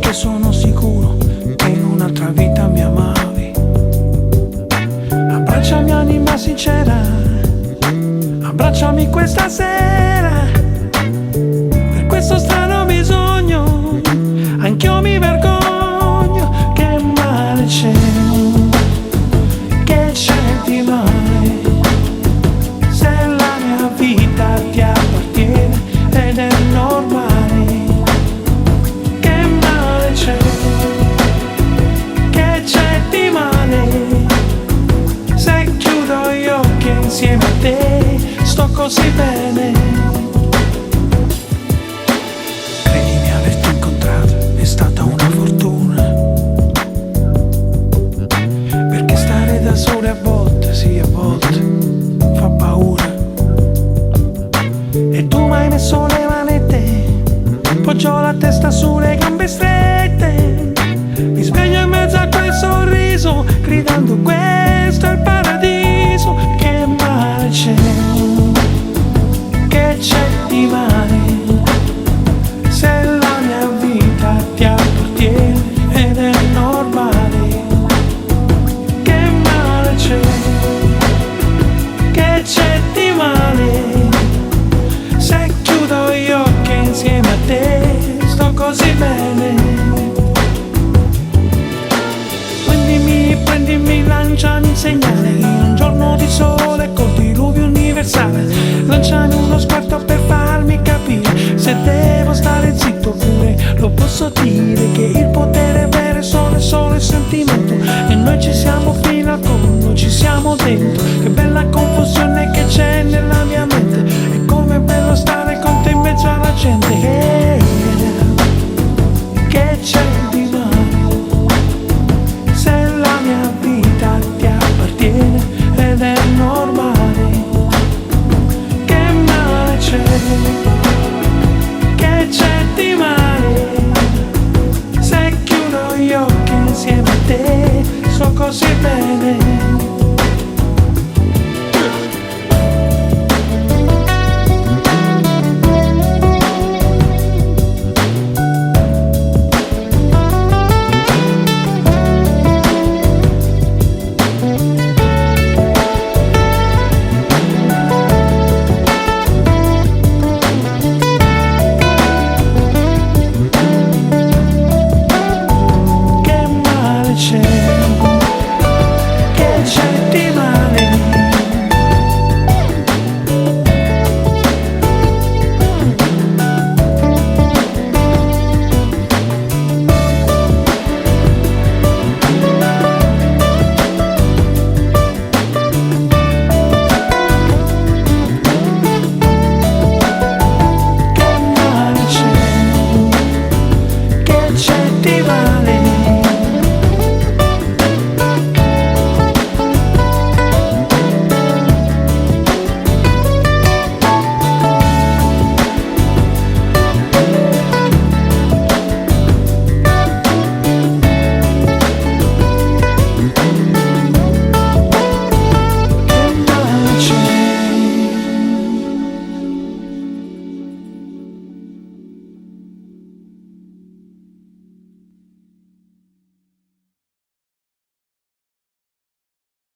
perché sono sicuro che in un'altra vita mi amavi. Abbracciami anima sincera, abbracciami questa sera. Per questo strano bisogno anch'io mi vergogno. Che male c'è, che c'è di male, se la mia vita ti appartiene ed è normale. Che male c'è, che c'è di male, se chiudo gli occhi insieme a te sto così bene. Credimi, averti incontrato è stata una fortuna, perché stare da sole a volte, sì a volte, fa paura. E tu m'hai messo le manette, poggio la testa sulle gambe strette, mi sveglio in mezzo a quel sorriso, gridando questo è il paradiso. Che male c'è, che c'è di male, se la mia vita ti appartiene ed è normale. Che male c'è, che c'è di male, se chiudo gli occhi insieme a te sto così bene. Prendimi, lanciami un segnale in un giorno di sole col diluvio universale. Lanciami uno sguardo per farmi capire se devo stare zitto oppure lo posso dire, che il potere vero è solo il sentimento, e noi ci siamo fino al collo, ci siamo dentro. Che bella confusione che c'è nella mia mente, e com'è bello stare con te in mezzo alla gente. Che c'è di male, se la mia vita ti appartiene ed è normale. Che male c'è, che c'è di male, se chiudo gli occhi insieme a te sto così bene.